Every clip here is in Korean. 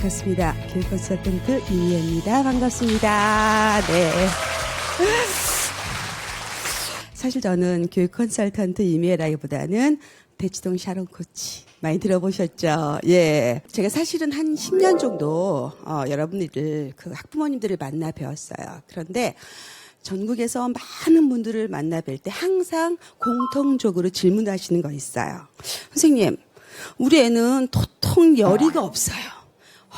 시작했습니다. 교육 컨설턴트 이미혜입니다. 반갑습니다. 네. 사실 저는 교육 컨설턴트 이미혜라기보다는 대치동 샤론 코치 많이 들어보셨죠? 예. 제가 사실은 한 10년 정도 여러분들 학부모님들을 만나 배웠어요. 그런데 전국에서 많은 분들을 만나 뵐 때 항상 공통적으로 질문하시는 거 있어요. 선생님, 우리 애는 도통 열의가 없어요.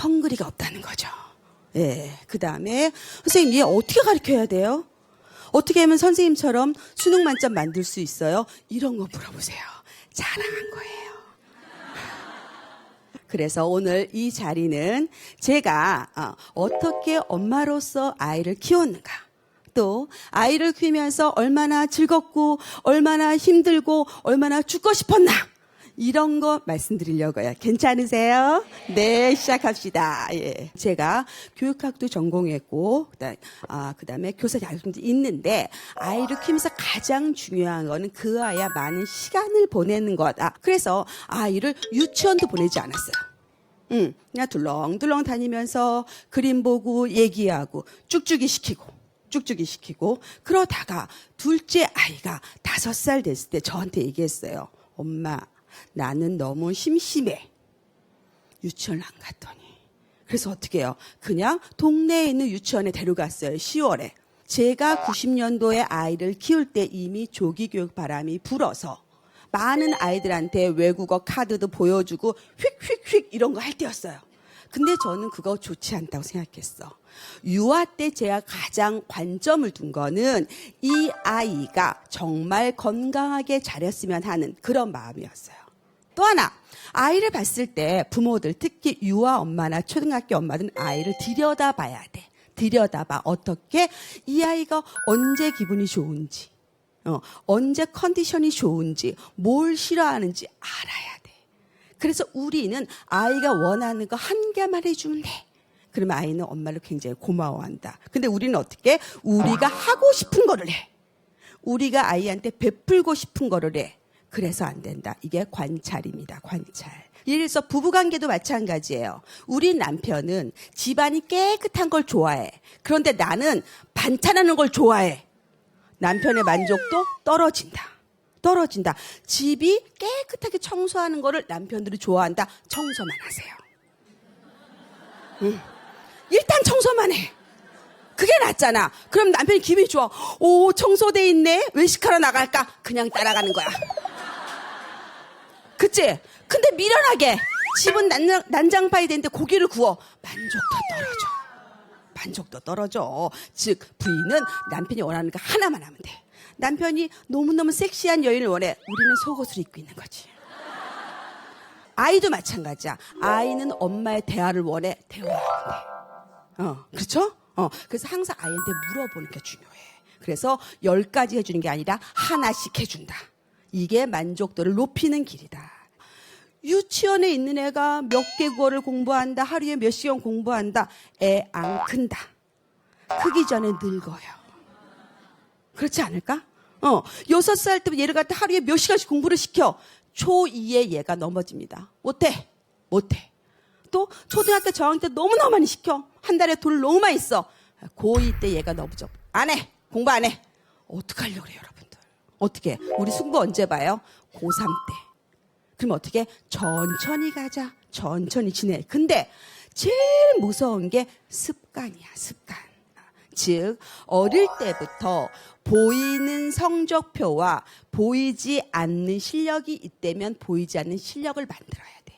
헝그리가 없다는 거죠. 예. 그 다음에 선생님, 얘 어떻게 가르쳐야 돼요? 어떻게 하면 선생님처럼 수능 만점 만들 수 있어요? 이런 거 물어보세요. 자랑한 거예요. 그래서 오늘 이 자리는 제가 어떻게 엄마로서 아이를 키웠는가, 또 아이를 키우면서 얼마나 즐겁고 얼마나 힘들고 얼마나 죽고 싶었나, 이런 거 말씀드리려고요. 괜찮으세요? 네, 시작합시다. 예. 제가 교육학도 전공했고, 그다음에 교사 자격증도 있는데, 아이를 키우면서 가장 중요한 거는 그 아이와 많은 시간을 보내는 거다. 그래서 아이를 유치원도 보내지 않았어요. 그냥 둘렁둘렁 다니면서 그림 보고 얘기하고 쭉쭉이 시키고, 그러다가 둘째 아이가 5살 됐을 때 저한테 얘기했어요. 엄마, 나는 너무 심심해. 유치원 안 갔더니. 그래서 어떻게 해요? 그냥 동네에 있는 유치원에 데려갔어요. 10월에. 제가 90년도에 아이를 키울 때 이미 조기교육 바람이 불어서 많은 아이들한테 외국어 카드도 보여주고 휙휙휙 이런 거 할 때였어요. 근데 저는 그거 좋지 않다고 생각했어. 유아 때 제가 가장 관점을 둔 거는 이 아이가 정말 건강하게 자랐으면 하는 그런 마음이었어요. 또 하나, 아이를 봤을 때 부모들, 특히 유아 엄마나 초등학교 엄마는 아이를 들여다봐야 돼. 들여다봐. 어떻게? 이 아이가 언제 기분이 좋은지, 언제 컨디션이 좋은지, 뭘 싫어하는지 알아야 돼. 그래서 우리는 아이가 원하는 거 한 개만 해주면 돼. 그러면 아이는 엄마를 굉장히 고마워한다. 근데 우리는 어떻게? 우리가 하고 싶은 거를 해. 우리가 아이한테 베풀고 싶은 거를 해. 그래서 안 된다. 이게 관찰입니다. 관찰. 예를 들어서 부부관계도 마찬가지예요. 우리 남편은 집안이 깨끗한 걸 좋아해. 그런데 나는 반찬하는 걸 좋아해. 남편의 만족도 떨어진다. 집이 깨끗하게 청소하는 거를 남편들이 좋아한다. 청소만 하세요. 일단 청소만 해. 그게 낫잖아. 그럼 남편이 기분이 좋아. 오, 청소돼 있네. 외식하러 나갈까? 그냥 따라가는 거야. 그치? 근데 미련하게 집은 난장판이 되는데 고기를 구워. 만족도 떨어져. 즉 부인은 남편이 원하는 거 하나만 하면 돼. 남편이 너무너무 섹시한 여인을 원해. 우리는 속옷을 입고 있는 거지. 아이도 마찬가지야. 아이는 엄마의 대화를 원해. 대화하면 돼. 그렇죠? 그래서 항상 아이한테 물어보는 게 중요해. 그래서 10가지 해주는 게 아니라 하나씩 해준다. 이게 만족도를 높이는 길이다. 유치원에 있는 애가 몇 개국어를 공부한다. 하루에 몇 시간 공부한다. 애 안 큰다. 크기 전에 늙어요. 그렇지 않을까? 6살 때부터 얘를 갖다 하루에 몇 시간씩 공부를 시켜. 초2에 얘가 넘어집니다. 못해. 또 초등학교 저학년 때 너무너무 많이 시켜. 한 달에 돈을 너무 많이 써. 고2 때 얘가 넘어져. 안 해. 공부 안 해. 어떡하려고 그래요, 여러분들. 어떻게? 우리 승부 언제 봐요? 고3 때. 그럼 어떻게? 천천히 가자. 천천히 지내. 근데 제일 무서운 게 습관이야, 습관. 즉 어릴 때부터 보이는 성적표와 보이지 않는 실력이 있다면 보이지 않는 실력을 만들어야 돼.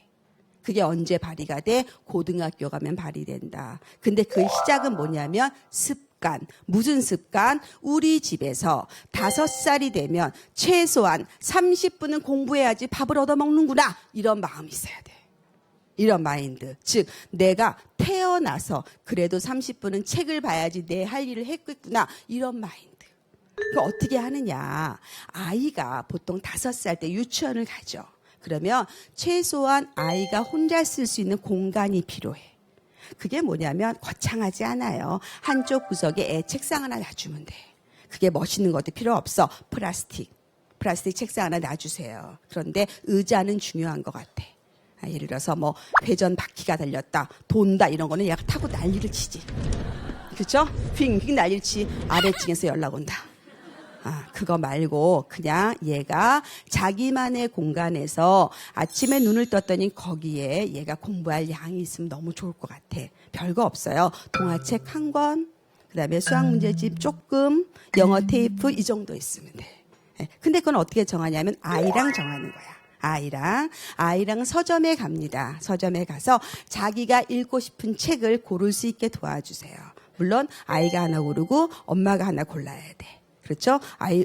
그게 언제 발휘가 돼? 고등학교 가면 발휘된다. 근데 그 시작은 뭐냐면 습관. 무슨 습관? 우리 집에서 5살이 되면 최소한 30분은 공부해야지 밥을 얻어먹는구나. 이런 마음이 있어야 돼. 이런 마인드. 즉 내가 태어나서 그래도 30분은 책을 봐야지 내 할 일을 했겠구나. 이런 마인드. 그 어떻게 하느냐. 아이가 보통 5살 때 유치원을 가죠. 그러면 최소한 아이가 혼자 쓸 수 있는 공간이 필요해. 그게 뭐냐면 거창하지 않아요. 한쪽 구석에 애 책상 하나 놔주면 돼. 그게 멋있는 것도 필요 없어. 플라스틱 책상 하나 놔주세요. 그런데 의자는 중요한 것 같아. 예를 들어서 뭐 회전 바퀴가 달렸다, 돈다 이런 거는 얘가 타고 난리를 치지. 그렇죠? 빙빙 난리를 치 아래층에서 연락 온다. 그거 말고 그냥 얘가 자기만의 공간에서 아침에 눈을 떴더니 거기에 얘가 공부할 양이 있으면 너무 좋을 것 같아. 별거 없어요. 동화책 한 권, 그다음에 수학 문제집 조금, 영어 테이프 이 정도 있으면 돼. 근데 그건 어떻게 정하냐면 아이랑 정하는 거야. 아이랑 서점에 갑니다. 서점에 가서 자기가 읽고 싶은 책을 고를 수 있게 도와주세요. 물론 아이가 하나 고르고 엄마가 하나 골라야 돼. 그렇죠?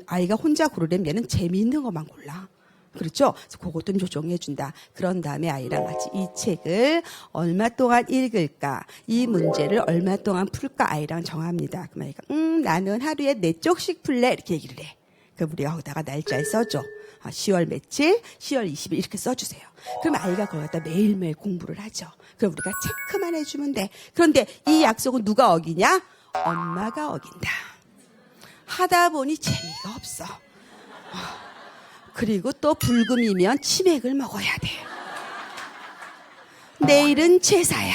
아이가 혼자 고르려면 얘는 재미있는 것만 골라. 그렇죠? 그래서 그것 좀 조정해 준다. 그런 다음에 아이랑 같이 이 책을 얼마 동안 읽을까? 이 문제를 얼마 동안 풀까? 아이랑 정합니다. 그럼 아이가 나는 하루에 4쪽씩 풀래. 이렇게 얘기를 해. 그럼 우리가 거기다가 날짜를 써줘. 10월 며칠, 10월 20일 이렇게 써주세요. 그럼 아이가 거기다 매일매일 공부를 하죠. 그럼 우리가 체크만 해주면 돼. 그런데 이 약속은 누가 어기냐? 엄마가 어긴다. 하다 보니 재미가 없어. 그리고 또 불금이면 치맥을 먹어야 돼. 내일은 제사야.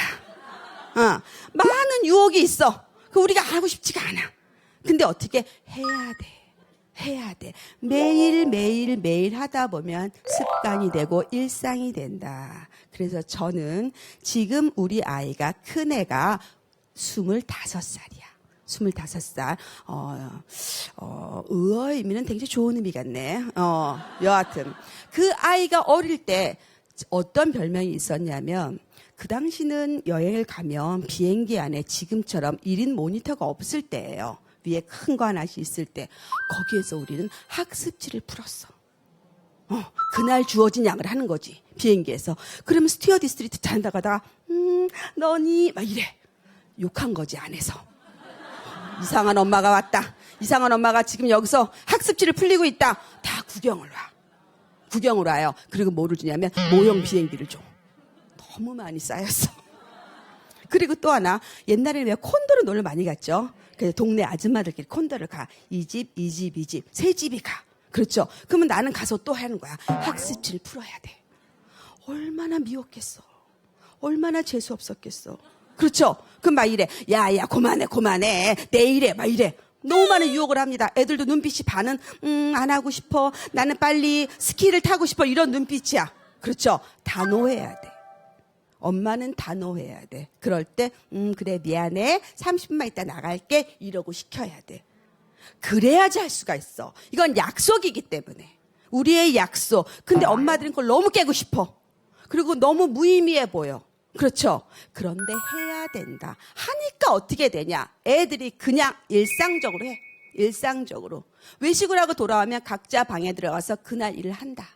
많은 유혹이 있어. 그 우리가 하고 싶지가 않아. 근데 어떻게 해야 돼. 매일 하다 보면 습관이 되고 일상이 된다. 그래서 저는 지금 우리 아이가 큰애가 25살이야. 25살. 의어의 의미는 굉장히 좋은 의미 같네. 여하튼. 그 아이가 어릴 때 어떤 별명이 있었냐면, 그 당시는 여행을 가면 비행기 안에 지금처럼 1인 모니터가 없을 때예요. 위에 큰 거 하나씩 있을 때. 거기에서 우리는 학습지를 풀었어. 그날 주어진 양을 하는 거지. 비행기에서. 그러면 스튜어디스들이 잔다가다가, 너니? 막 이래. 욕한 거지, 안에서. 이상한 엄마가 왔다. 이상한 엄마가 지금 여기서 학습지를 풀리고 있다. 다 구경을 와요. 그리고 뭐를 주냐면 모형 비행기를 줘. 너무 많이 쌓였어. 그리고 또 하나, 옛날에는 왜 콘도를 놀러 많이 갔죠. 그래서 동네 아줌마들끼리 콘도를 가. 이 집, 세 집이 가. 그렇죠. 그러면 나는 가서 또 하는 거야. 학습지를 풀어야 돼. 얼마나 미웠겠어. 얼마나 재수 없었겠어. 그렇죠. 그럼 막 이래. 야, 그만해. 내일에, 막 이래. 너무 많은 유혹을 합니다. 애들도 눈빛이 반은, 안 하고 싶어. 나는 빨리 스키를 타고 싶어. 이런 눈빛이야. 그렇죠. 단호해야 돼. 엄마는 단호해야 돼. 그럴 때, 그래, 미안해. 30분만 있다 나갈게. 이러고 시켜야 돼. 그래야지 할 수가 있어. 이건 약속이기 때문에. 우리의 약속. 근데 엄마들은 그걸 너무 깨고 싶어. 그리고 너무 무의미해 보여. 그렇죠. 그런데 해야 된다. 하니까 어떻게 되냐. 애들이 그냥 일상적으로 해. 일상적으로. 외식을 하고 돌아오면 각자 방에 들어가서 그날 일을 한다.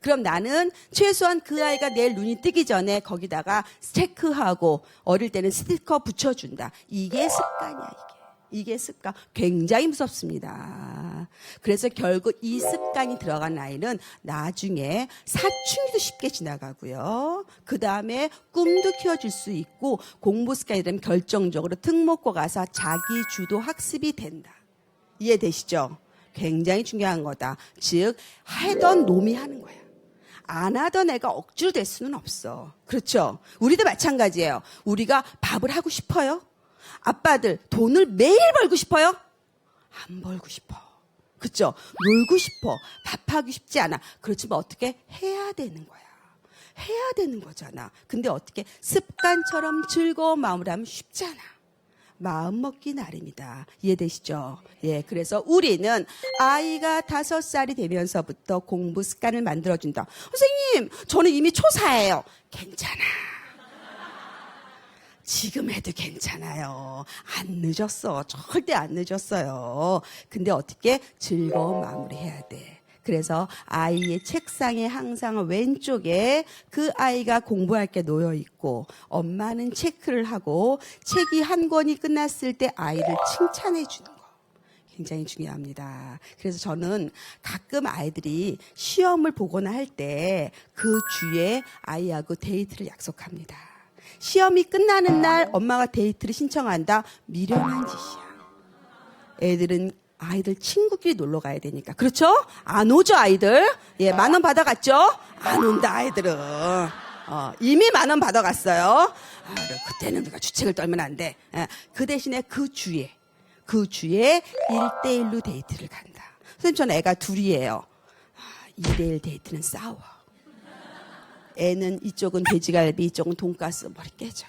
그럼 나는 최소한 그 아이가 내일 눈이 뜨기 전에 거기다가 체크하고 어릴 때는 스티커 붙여준다. 이게 습관이야, 이게 습관. 굉장히 무섭습니다. 그래서 결국 이 습관이 들어간 아이는 나중에 사춘기도 쉽게 지나가고요. 그 다음에 꿈도 키워줄 수 있고 공부 습관이 되면 결정적으로 특목고 가서 자기 주도 학습이 된다. 이해되시죠? 굉장히 중요한 거다. 즉 하던 놈이 하는 거야. 안 하던 애가 억지로 될 수는 없어. 그렇죠? 우리도 마찬가지예요. 우리가 밥을 하고 싶어요? 아빠들 돈을 매일 벌고 싶어요? 안 벌고 싶어. 그렇죠? 놀고 싶어. 밥하기 쉽지 않아. 그렇지만 어떻게 해야 되는 거야. 해야 되는 거잖아. 근데 어떻게 습관처럼 즐거운 마음으로 하면 쉽지 않아. 마음 먹기 나름이다. 이해되시죠? 예, 그래서 우리는 아이가 5살이 되면서부터 공부 습관을 만들어준다. 선생님, 저는 이미 초사예요. 괜찮아. 지금 해도 괜찮아요. 안 늦었어. 절대 안 늦었어요. 근데 어떻게 즐거운 마음으로 해야 돼. 그래서 아이의 책상에 항상 왼쪽에 그 아이가 공부할 게 놓여 있고 엄마는 체크를 하고 책이 한 권이 끝났을 때 아이를 칭찬해 주는 거. 굉장히 중요합니다. 그래서 저는 가끔 아이들이 시험을 보거나 할 때 그 주에 아이하고 데이트를 약속합니다. 시험이 끝나는 날 엄마가 데이트를 신청한다? 미련한 짓이야. 아이들 친구끼리 놀러 가야 되니까. 그렇죠? 안 오죠, 아이들? 예, 10,000원 받아갔죠? 안 온다, 아이들은. 이미 10,000원 받아갔어요. 그때는 우리가 주책을 떨면 안 돼. 그 대신에 그 주에 1대1로 데이트를 간다. 선생님, 저는 애가 둘이에요. 2대1 데이트는 싸워. 애는 이쪽은 돼지갈비, 이쪽은 돈가스, 머리 깨져.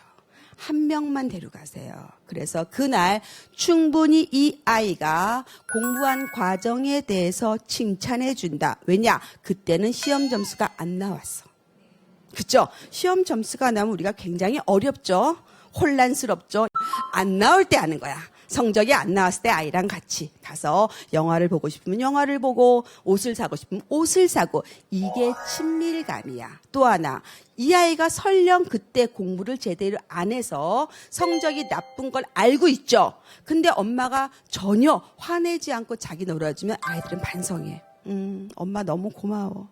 한 명만 데려가세요. 그래서 그날 충분히 이 아이가 공부한 과정에 대해서 칭찬해 준다. 왜냐? 그때는 시험 점수가 안 나왔어. 그쵸? 시험 점수가 나면 우리가 굉장히 어렵죠? 혼란스럽죠? 안 나올 때 하는 거야. 성적이 안 나왔을 때 아이랑 같이 가서 영화를 보고 싶으면 영화를 보고 옷을 사고 싶으면 옷을 사고, 이게 친밀감이야. 또 하나, 이 아이가 설령 그때 공부를 제대로 안 해서 성적이 나쁜 걸 알고 있죠. 근데 엄마가 전혀 화내지 않고 자기 놀아주면 아이들은 반성해. 엄마 너무 고마워.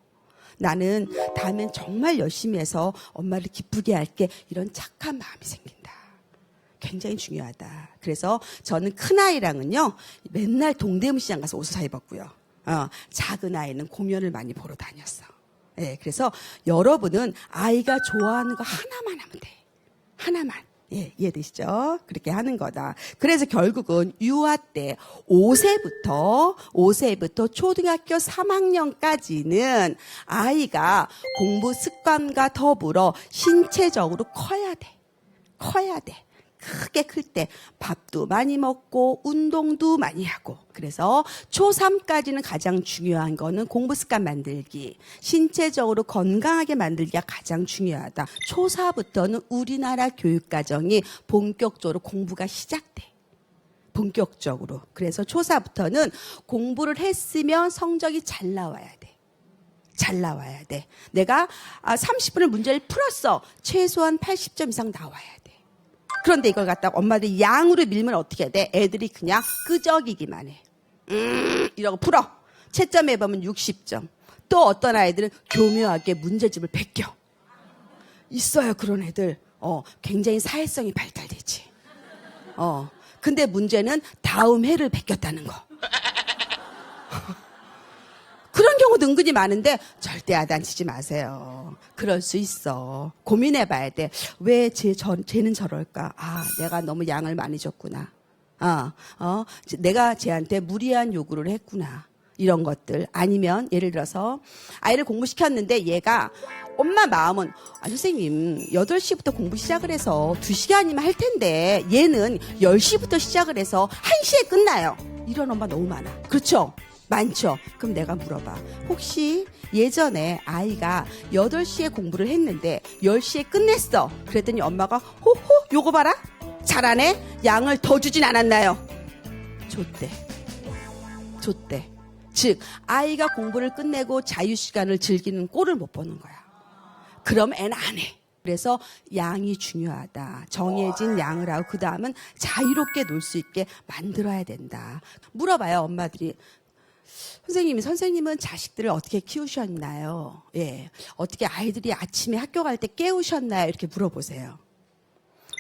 나는 다음엔 정말 열심히 해서 엄마를 기쁘게 할게. 이런 착한 마음이 생긴다. 굉장히 중요하다. 그래서 저는 큰아이랑은요, 맨날 동대문 시장 가서 옷을 사 입었고요. 작은 아이는 공연을 많이 보러 다녔어. 예, 그래서 여러분은 아이가 좋아하는 거 하나만 하면 돼. 하나만. 예, 이해되시죠? 그렇게 하는 거다. 그래서 결국은 유아 때 5세부터 초등학교 3학년까지는 아이가 공부 습관과 더불어 신체적으로 커야 돼. 크게 클 때 밥도 많이 먹고 운동도 많이 하고. 그래서 초3까지는 가장 중요한 거는 공부 습관 만들기, 신체적으로 건강하게 만들기가 가장 중요하다. 초4부터는 우리나라 교육과정이 본격적으로 공부가 시작돼. 본격적으로. 그래서 초4부터는 공부를 했으면 성적이 잘 나와야 돼. 내가 30분을 문제를 풀었어. 최소한 80점 이상 나와야 돼. 그런데 이걸 갖다가 엄마들이 양으로 밀면 어떻게 돼? 애들이 그냥 끄적이기만 해. 이러고 풀어. 채점해 보면 60점. 또 어떤 아이들은 교묘하게 문제집을 베껴. 있어요, 그런 애들. 굉장히 사회성이 발달되지. 근데 문제는 다음 해를 베꼈다는 거. 그런 경우도 은근히 많은데 절대 야단치지 마세요. 그럴 수 있어. 고민해봐야 돼. 왜 쟤는 저럴까? 내가 너무 양을 많이 줬구나. 내가 쟤한테 무리한 요구를 했구나. 이런 것들. 아니면 예를 들어서 아이를 공부시켰는데 얘가 엄마 마음은 선생님 8시부터 공부 시작을 해서 2시간이면 할 텐데 얘는 10시부터 시작을 해서 1시에 끝나요. 이런 엄마 너무 많아. 그렇죠? 많죠? 그럼 내가 물어봐. 혹시 예전에 아이가 8시에 공부를 했는데 10시에 끝냈어. 그랬더니 엄마가 호호 요거 봐라. 잘하네. 양을 더 주진 않았나요? 줬대. 즉 아이가 공부를 끝내고 자유시간을 즐기는 꼴을 못 보는 거야. 그럼 애는 안 해. 그래서 양이 중요하다. 정해진 양을 하고 그 다음은 자유롭게 놀 수 있게 만들어야 된다. 물어봐요, 엄마들이. 선생님은 자식들을 어떻게 키우셨나요? 예. 어떻게 아이들이 아침에 학교 갈 때 깨우셨나요? 이렇게 물어보세요.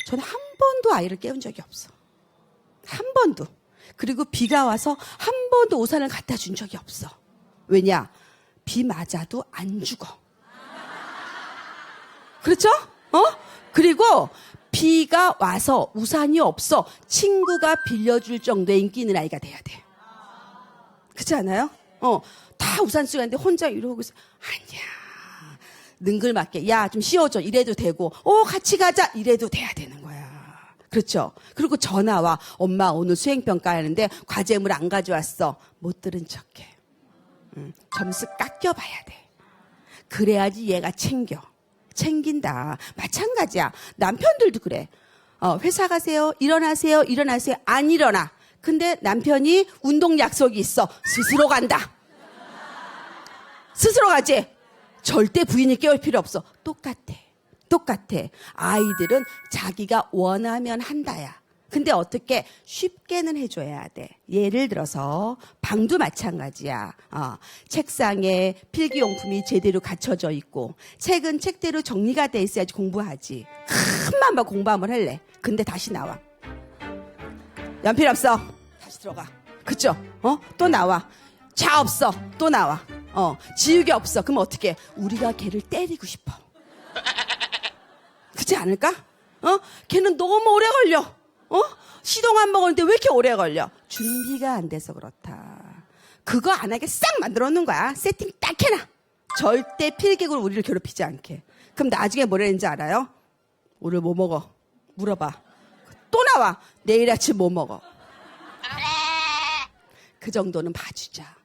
저는 한 번도 아이를 깨운 적이 없어. 한 번도. 그리고 비가 와서 한 번도 우산을 갖다 준 적이 없어. 왜냐? 비 맞아도 안 죽어. 그렇죠? 그리고 비가 와서 우산이 없어 친구가 빌려줄 정도의 인기 있는 아이가 돼야 돼. 그렇지 않아요? 다 우산 쓰고 있는데 혼자 이러고 있어. 아니야. 능글맞게. 야, 좀 씌워줘. 이래도 되고. 같이 가자. 이래도 돼야 되는 거야. 그렇죠? 그리고 전화 와. 엄마 오늘 수행평가 하는데 과제물 안 가져왔어. 못 들은 척해. 점수 깎여봐야 돼. 그래야지 얘가 챙긴다. 마찬가지야. 남편들도 그래. 회사 가세요. 일어나세요. 안 일어나. 근데 남편이 운동 약속이 있어. 스스로 간다. 스스로 가지. 절대 부인이 깨울 필요 없어. 똑같아. 아이들은 자기가 원하면 한다야. 근데 어떻게 쉽게는 해줘야 돼. 예를 들어서 방도 마찬가지야. 책상에 필기용품이 제대로 갖춰져 있고 책은 책대로 정리가 돼 있어야지 공부하지. 큰맘 먹고 공부 한번 할래. 근데 다시 나와. 연필 없어. 다시 들어가. 그쵸? 또 나와. 자 없어. 또 나와. 지우개 없어. 그럼 어떻게? 우리가 걔를 때리고 싶어. 그렇지 않을까? 걔는 너무 오래 걸려. 시동 안 먹었는데 왜 이렇게 오래 걸려? 준비가 안 돼서 그렇다. 그거 안 하게 싹 만들어 놓는 거야. 세팅 딱 해놔. 절대 필기구로 우리를 괴롭히지 않게. 그럼 나중에 뭐라 했는지 알아요? 오늘 뭐 먹어? 물어봐. 또 나와. 내일 아침 뭐 먹어? 그 정도는 봐주자.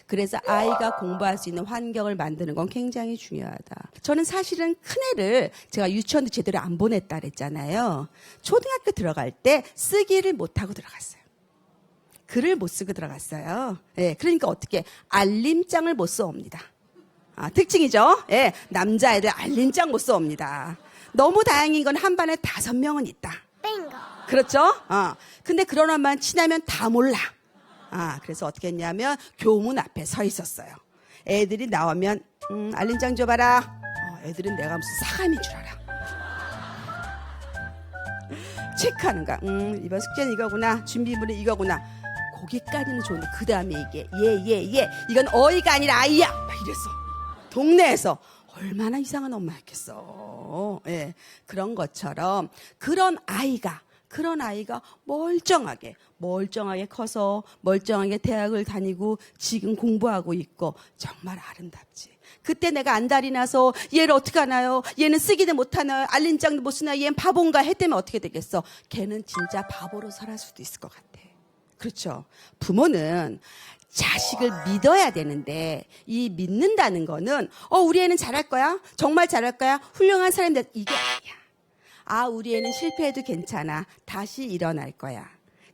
그래서 아이가 공부할 수 있는 환경을 만드는 건 굉장히 중요하다. 저는 사실은 큰애를 제가 유치원도 제대로 안 보냈다 그랬잖아요. 초등학교 들어갈 때 쓰기를 못하고 들어갔어요. 글을 못 쓰고 들어갔어요. 예, 그러니까 어떻게 알림장을 못 써옵니다. 특징이죠. 예, 남자애들 알림장 못 써옵니다. 너무 다행인 건 한 반에 5명은 있다. 빙고. 그렇죠? 근데 그런 엄마는 친하면 다 몰라. 그래서 어떻게 했냐면 교문 앞에 서 있었어요. 애들이 나오면 알림장 줘봐라. 애들은 내가 무슨 사감인 줄 알아. 체크하는 거야. 이번 숙제는 이거구나. 준비물은 이거구나. 거기까지는 좋은데 그 다음에 이게 얘 이건 어이가 아니라 아이야. 막 이랬어. 동네에서 얼마나 이상한 엄마였겠어. 예, 그런 것처럼 그런 아이가 멀쩡하게 커서 멀쩡하게 대학을 다니고 지금 공부하고 있고 정말 아름답지. 그때 내가 안달이 나서 얘를 어떻게 하나요? 얘는 쓰기도 못하나요? 알림장도 못 쓰나요? 얘는 바본가 했다면 어떻게 되겠어? 걔는 진짜 바보로 살아갈 수도 있을 것 같아. 그렇죠. 부모는 자식을 믿어야 되는데 이 믿는다는 거는 우리 애는 잘할 거야? 정말 잘할 거야? 훌륭한 사람들 이게 아니야. 우리 애는 실패해도 괜찮아. 다시 일어날 거야.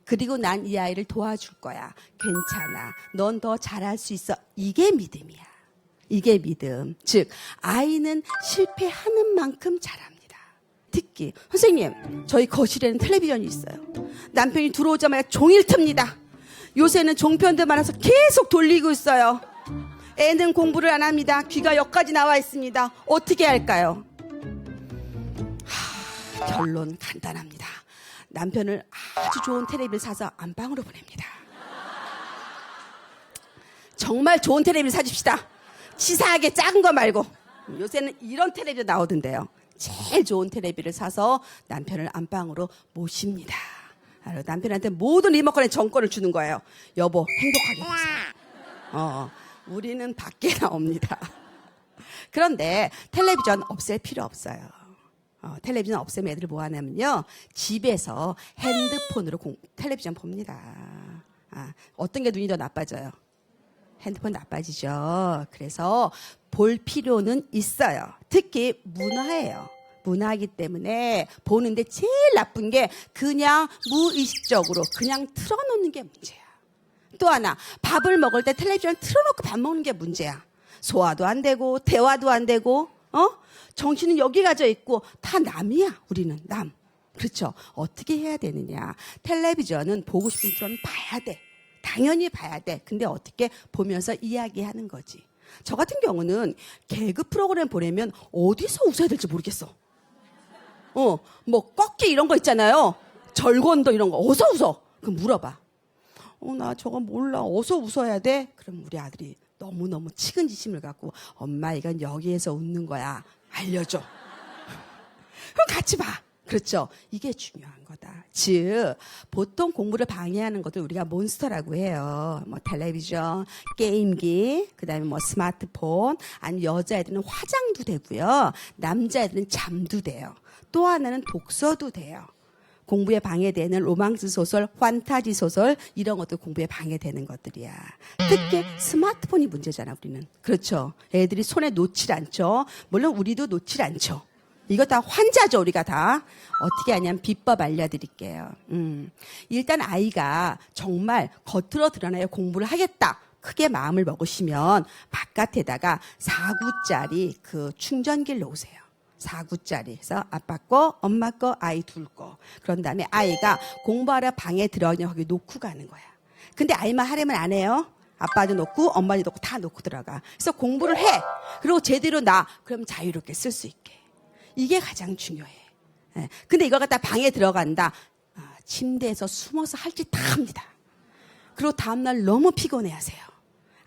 그리고 난 이 아이를 도와줄 거야. 괜찮아. 넌 더 잘할 수 있어. 이게 믿음이야. 이게 믿음. 즉 아이는 실패하는 만큼 잘합니다. 특히 선생님 저희 거실에는 텔레비전이 있어요. 남편이 들어오자마자 종일 틉니다. 요새는 종편도 많아서 계속 돌리고 있어요. 애는 공부를 안 합니다. 귀가 여기까지 나와 있습니다. 어떻게 할까요? 결론 간단합니다. 남편을 아주 좋은 텔레비를 사서 안방으로 보냅니다. 정말 좋은 텔레비를 사줍시다. 치사하게 작은 거 말고. 요새는 이런 텔레비도 나오던데요. 제일 좋은 텔레비를 사서 남편을 안방으로 모십니다. 남편한테 모든 리모컨의 정권을 주는 거예요. 여보, 행복하게 보세요. 우리는 밖에 나옵니다. 그런데 텔레비전 없앨 필요 없어요. 텔레비전 없애면 애들이 뭐 하냐면요. 집에서 핸드폰으로 텔레비전 봅니다. 어떤 게 눈이 더 나빠져요? 핸드폰 나빠지죠. 그래서 볼 필요는 있어요. 특히 문화예요. 문화이기 때문에 보는데 제일 나쁜 게 그냥 무의식적으로 그냥 틀어놓는 게 문제야. 또 하나, 밥을 먹을 때 텔레비전 틀어놓고 밥 먹는 게 문제야. 소화도 안 되고 대화도 안 되고 정신은 여기 가져 있고 다 남이야. 우리는 남. 그렇죠. 어떻게 해야 되느냐. 텔레비전은 보고 싶은 프로는 봐야 돼. 당연히 봐야 돼. 근데 어떻게 보면서 이야기하는 거지. 저 같은 경우는 개그 프로그램 보내면 어디서 웃어야 될지 모르겠어. 뭐 꺾기 이런 거 있잖아요. 절권도 이런 거 어디서 웃어? 그럼 물어봐. 나 저거 몰라. 어디서 웃어야 돼? 그럼 우리 아들이 너무너무 측은지심을 갖고 엄마 이건 여기에서 웃는 거야. 알려줘. 그럼 같이 봐. 그렇죠. 이게 중요한 거다. 즉 보통 공부를 방해하는 것들 우리가 몬스터라고 해요. 뭐 텔레비전, 게임기, 그다음에 뭐 스마트폰, 아니면 여자애들은 화장도 되고요. 남자애들은 잠도 돼요. 또 하나는 독서도 돼요. 공부에 방해되는 로망스 소설, 판타지 소설 이런 것도 공부에 방해되는 것들이야. 특히 스마트폰이 문제잖아 우리는. 그렇죠. 애들이 손에 놓질 않죠. 물론 우리도 놓질 않죠. 이거 다 환자죠 우리가 다. 어떻게 하냐면 비법 알려드릴게요. 일단 아이가 정말 겉으로 드러나야 공부를 하겠다. 크게 마음을 먹으시면 바깥에다가 4구짜리 그 충전기를 놓으세요. 4구짜리. 그래서 아빠 거, 엄마 거, 아이 둘 거. 그런 다음에 아이가 공부하러 방에 들어가면 거기 놓고 가는 거야. 근데 아이만 하려면 안 해요. 아빠도 놓고 엄마도 놓고 다 놓고 들어가. 그래서 공부를 해. 그리고 제대로 나. 그럼 자유롭게 쓸 수 있게. 이게 가장 중요해. 근데 이걸 갖다 방에 들어간다. 침대에서 숨어서 할 짓 다 합니다. 그리고 다음날 너무 피곤해 하세요.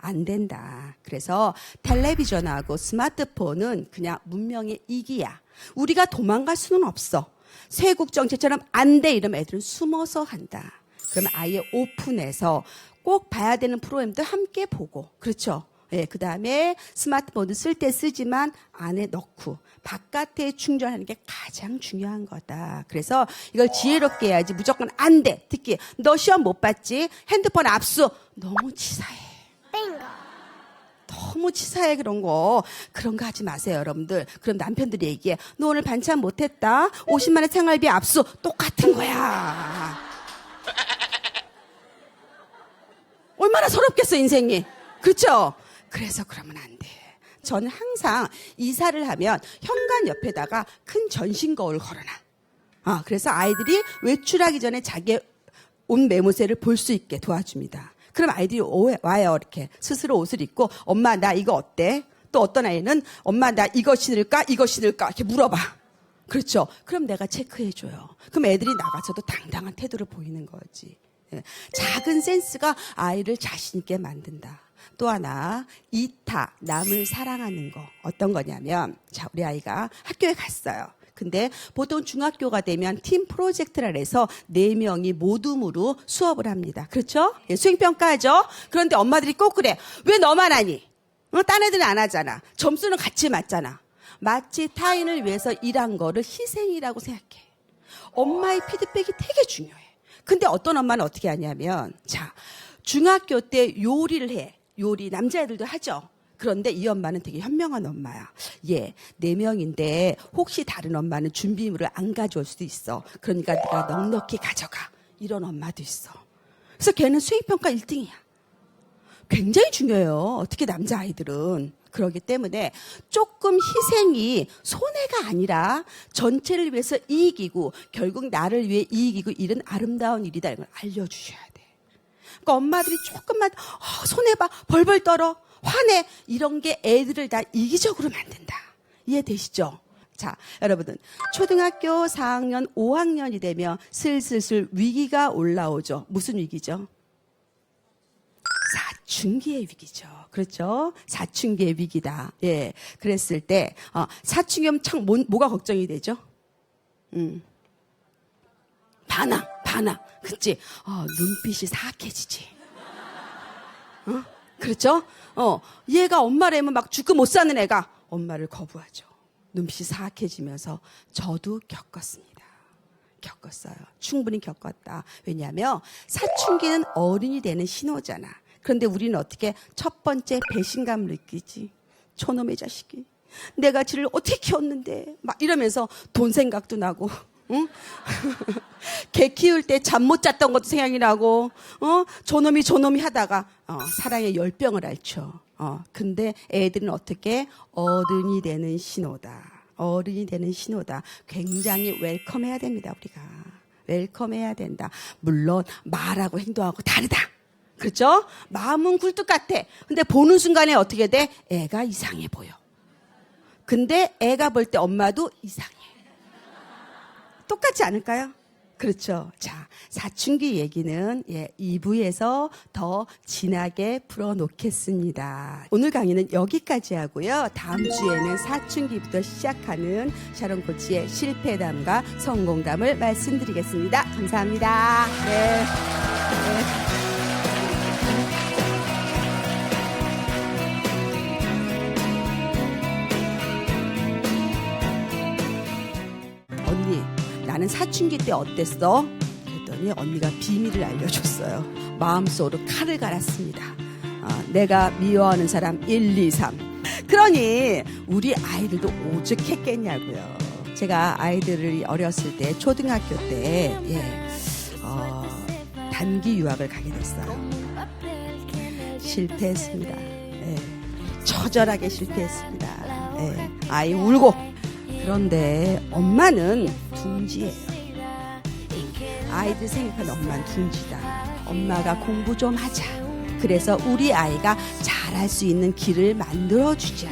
안 된다. 그래서 텔레비전하고 스마트폰은 그냥 문명의 이기야. 우리가 도망갈 수는 없어. 쇄국 정책처럼 안 돼 이러면 애들은 숨어서 한다. 그러면 아예 오픈해서 꼭 봐야 되는 프로그램도 함께 보고, 그렇죠? 예, 그 다음에 스마트폰도 쓸 때 쓰지만 안에 넣고 바깥에 충전하는 게 가장 중요한 거다. 그래서 이걸 지혜롭게 해야지 무조건 안 돼. 특히 너 시험 못 봤지? 핸드폰 압수. 너무 치사해. 너무 치사해 그런 거. 그런 거 하지 마세요 여러분들. 그럼 남편들이 얘기해. 너 오늘 반찬 못했다. 50만 원 생활비 압수. 똑같은 거야. 얼마나 서럽겠어 인생이. 그렇죠? 그래서 그러면 안 돼. 저는 항상 이사를 하면 현관 옆에다가 큰 전신 거울을 걸어놔. 그래서 아이들이 외출하기 전에 자기의 옷 매무새를 볼 수 있게 도와줍니다. 그럼 아이들이 와요. 이렇게 스스로 옷을 입고 엄마 나 이거 어때? 또 어떤 아이는 엄마 나 이거 신을까? 이거 신을까? 이렇게 물어봐. 그렇죠? 그럼 내가 체크해줘요. 그럼 애들이 나가서도 당당한 태도를 보이는 거지. 작은 센스가 아이를 자신 있게 만든다. 또 하나 이타, 남을 사랑하는 거. 어떤 거냐면 자 우리 아이가 학교에 갔어요. 근데 보통 중학교가 되면 팀 프로젝트라 해서 4명이 모둠으로 수업을 합니다. 그렇죠? 예, 수행평가하죠? 그런데 엄마들이 꼭 그래. 왜 너만 하니? 딴 애들은 안 하잖아. 점수는 같이 맞잖아. 마치 타인을 위해서 일한 거를 희생이라고 생각해. 엄마의 피드백이 되게 중요해. 근데 어떤 엄마는 어떻게 하냐면 자 중학교 때 요리를 해. 요리 남자애들도 하죠. 그런데 이 엄마는 되게 현명한 엄마야. 예, 4명인데 혹시 다른 엄마는 준비물을 안 가져올 수도 있어. 그러니까 네가 넉넉히 가져가. 이런 엄마도 있어. 그래서 걔는 수행평가 1등이야. 굉장히 중요해요. 특히 남자아이들은. 그렇기 때문에 조금 희생이 손해가 아니라 전체를 위해서 이익이고 결국 나를 위해 이익이고 이런 아름다운 일이다. 이걸 알려주셔야 돼. 그러니까 엄마들이 조금만 손해봐 벌벌 떨어 화내 이런 게 애들을 다 이기적으로 만든다. 이해되시죠? 자, 여러분은 초등학교 4학년, 5학년이 되면 슬슬 위기가 올라오죠. 무슨 위기죠? 사춘기의 위기죠. 그렇죠? 사춘기의 위기다. 예. 그랬을 때, 사춘기면 참 뭐가 걱정이 되죠? 반항. 그치? 눈빛이 사악해지지. 그렇죠? 얘가 엄마라면 막 죽고 못 사는 애가 엄마를 거부하죠. 눈빛이 사악해지면서 저도 겪었어요. 충분히 겪었다. 왜냐하면 사춘기는 어른이 되는 신호잖아. 그런데 우리는 어떻게 첫 번째 배신감을 느끼지? 저놈의 자식이 내가 쟤를 어떻게 키웠는데 막 이러면서 돈 생각도 나고 응? 개 키울 때 잠 못 잤던 것도 생각이 나고 저놈이 하다가 사랑의 열병을 앓죠. 근데 애들은 어떻게 어른이 되는 신호다. 굉장히 웰컴해야 됩니다. 우리가 웰컴해야 된다. 물론 말하고 행동하고 다르다. 그렇죠? 마음은 굴뚝 같아. 근데 보는 순간에 어떻게 돼? 애가 이상해 보여. 근데 애가 볼 때 엄마도 이상해. 똑같지 않을까요? 그렇죠. 자, 사춘기 얘기는 2부에서 더 진하게 풀어놓겠습니다. 오늘 강의는 여기까지 하고요. 다음 주에는 사춘기부터 시작하는 샤론 코치의 실패담과 성공담을 말씀드리겠습니다. 감사합니다. 네. 언니, 나는 사춘기 때 어땠어? 그랬더니 언니가 비밀을 알려줬어요. 마음속으로 칼을 갈았습니다. 내가 미워하는 사람 1, 2, 3. 그러니 우리 아이들도 오죽했겠냐고요. 제가 아이들을 어렸을 때 초등학교 때 단기 유학을 가게 됐어요. 실패했습니다. 처절하게 실패했습니다. 아이 울고. 그런데 엄마는 둥지예요. 아이들 생각하는 엄마는 둥지다. 엄마가 공부 좀 하자. 그래서 우리 아이가 잘할 수 있는 길을 만들어주자.